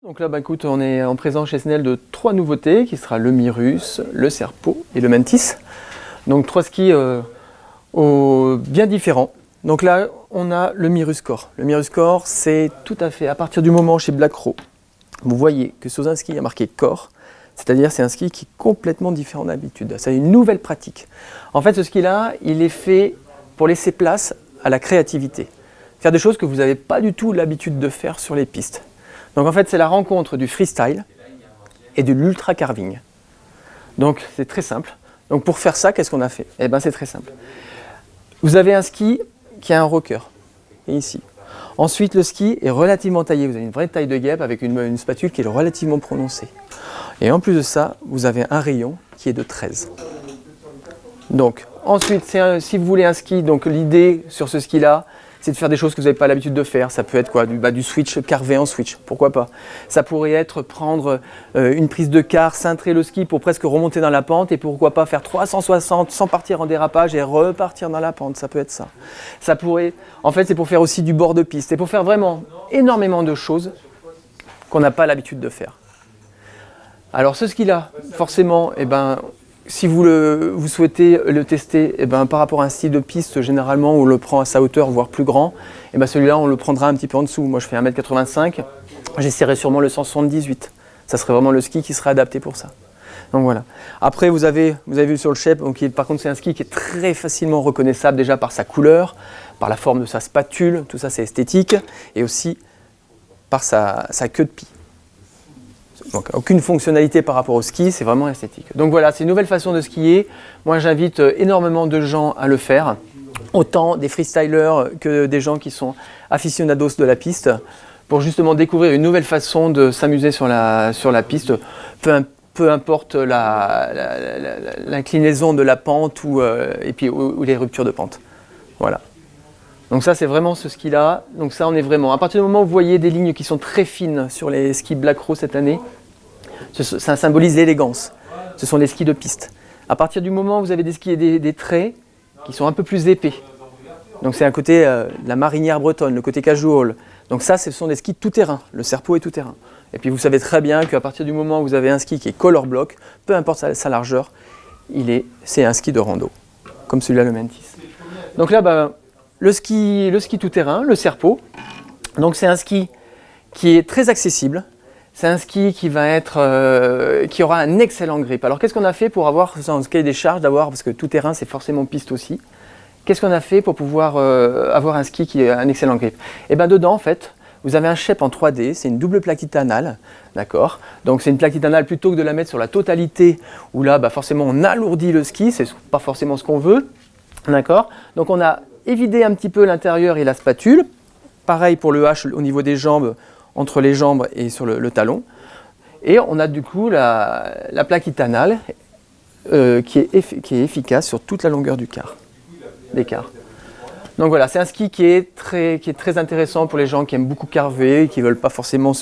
Donc là, écoute, on est en présence chez Snell de 3 nouveautés, qui sera le Myrus, le Serpo et le Mantis. Donc 3 skis bien différents. Donc là, on a le Myrus Core. Le Myrus Core, c'est tout à fait, à partir du moment chez Blacro, vous voyez que sur un ski, il y a marqué Core, c'est-à-dire c'est un ski qui est complètement différent d'habitude. C'est une nouvelle pratique. En fait, ce ski-là, il est fait pour laisser place à la créativité. Faire des choses que vous n'avez pas du tout l'habitude de faire sur les pistes. Donc en fait, c'est la rencontre du freestyle et de l'ultra carving. Donc c'est très simple. Donc pour faire ça, qu'est-ce qu'on a fait? Eh bien c'est très simple. Vous avez un ski qui a un rocker, et ici. Ensuite, le ski est relativement taillé. Vous avez une vraie taille de guêpe avec une spatule qui est relativement prononcée. Et en plus de ça, vous avez un rayon qui est de 13. Donc ensuite, si vous voulez un ski, donc l'idée sur ce ski-là, c'est de faire des choses que vous n'avez pas l'habitude de faire. Ça peut être quoi? Du switch carvé en switch, pourquoi pas. Ça pourrait être prendre une prise de quart, cintrer le ski pour presque remonter dans la pente et pourquoi pas faire 360 sans partir en dérapage et repartir dans la pente, ça peut être ça. Ça pourrait, en fait, c'est pour faire aussi du bord de piste. C'est pour faire vraiment énormément de choses qu'on n'a pas l'habitude de faire. Alors ce ski-là, forcément, si vous souhaitez le tester, par rapport à un style de piste, généralement, on le prend à sa hauteur, voire plus grand, celui-là, on le prendra un petit peu en dessous. Moi, je fais 1m85, j'essaierai sûrement le 178. Ça serait vraiment le ski qui serait adapté pour ça. Donc voilà. Après, vous avez vu sur le shape, par contre, c'est un ski qui est très facilement reconnaissable déjà par sa couleur, par la forme de sa spatule, tout ça, c'est esthétique, et aussi par sa queue de pie. Donc aucune fonctionnalité par rapport au ski, c'est vraiment esthétique. Donc voilà, c'est une nouvelle façon de skier. Moi j'invite énormément de gens à le faire, autant des freestylers que des gens qui sont aficionados de la piste, pour justement découvrir une nouvelle façon de s'amuser sur la piste, peu importe l'inclinaison de la pente ou les ruptures de pente. Voilà. Donc ça c'est vraiment ce ski là, donc ça on est vraiment, à partir du moment où vous voyez des lignes qui sont très fines sur les skis Blacro cette année, ça symbolise l'élégance, ce sont les skis de piste. À partir du moment où vous avez des skis et des traits qui sont un peu plus épais, donc c'est un côté la marinière bretonne, le côté casual, donc ça ce sont des skis tout-terrain, le Serpo est tout-terrain. Et puis vous savez très bien qu'à partir du moment où vous avez un ski qui est color block, peu importe sa largeur, c'est un ski de rando, comme celui-là le Mantis. Donc là, le ski tout-terrain, le Serpo, donc c'est un ski qui est très accessible, c'est un ski qui aura un excellent grip. Alors qu'est-ce qu'on a fait pour avoir, sans cahier des charges, parce que tout-terrain c'est forcément piste aussi, qu'est-ce qu'on a fait pour pouvoir avoir un ski qui a un excellent grip? Et bien dedans en fait, vous avez un shape en 3D, c'est une double plaque titanale, d'accord? Donc c'est une plaque titanale plutôt que de la mettre sur la totalité, où là forcément on alourdit le ski, c'est pas forcément ce qu'on veut, d'accord? Donc on a évider un petit peu l'intérieur et la spatule. Pareil pour le H au niveau des jambes, entre les jambes et sur le talon. Et on a du coup la plaque titanale qui est efficace sur toute la longueur des quarts. Donc voilà, c'est un ski qui est très intéressant pour les gens qui aiment beaucoup carver, qui ne veulent pas forcément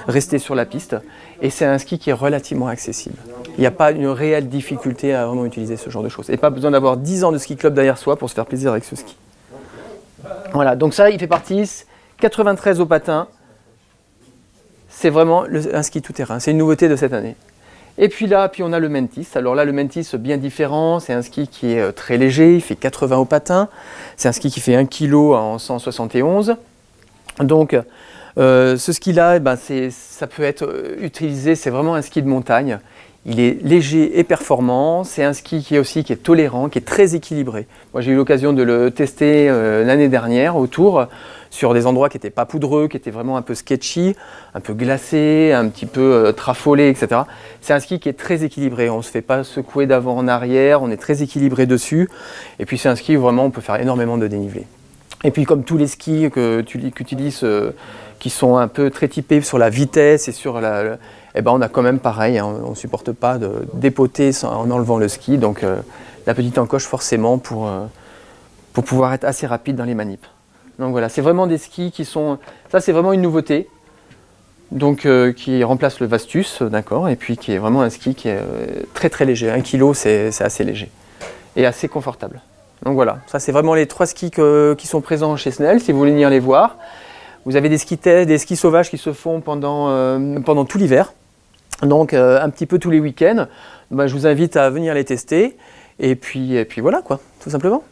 rester sur la piste. Et c'est un ski qui est relativement accessible. Il n'y a pas une réelle difficulté à vraiment utiliser ce genre de choses. Et pas besoin d'avoir 10 ans de ski club derrière soi pour se faire plaisir avec ce ski. Voilà, donc ça, il fait partie, 93 au patin. C'est vraiment un ski tout-terrain. C'est une nouveauté de cette année. Et puis là, on a le Mantis. Alors là, le Mantis, bien différent. C'est un ski qui est très léger. Il fait 80 au patin. C'est un ski qui fait 1 kg en 171. Donc, ce ski-là, ça peut être utilisé. C'est vraiment un ski de montagne. Il est léger et performant, c'est un ski qui est tolérant, qui est très équilibré. Moi j'ai eu l'occasion de le tester l'année dernière autour, sur des endroits qui n'étaient pas poudreux, qui étaient vraiment un peu sketchy, un peu glacés, un petit peu trafolés, etc. C'est un ski qui est très équilibré, on ne se fait pas secouer d'avant en arrière, on est très équilibré dessus. Et puis c'est un ski où vraiment on peut faire énormément de dénivelé. Et puis comme tous les skis que tu utilises, qui sont un peu très typés sur la vitesse et sur on a quand même pareil, hein, on ne supporte pas de dépoter en enlevant le ski, donc la petite encoche forcément pour pouvoir être assez rapide dans les manips. Donc voilà, c'est vraiment des skis ça c'est vraiment une nouveauté, donc qui remplace le Vastus, d'accord, et puis qui est vraiment un ski qui est très très léger, 1 kg c'est assez léger et assez confortable. Donc voilà, ça c'est vraiment les 3 skis qui sont présents chez Snell, si vous voulez venir les voir. Vous avez des skis sauvages qui se font pendant tout l'hiver. Donc un petit peu tous les week-ends. Je vous invite à venir les tester. Et puis voilà quoi, tout simplement.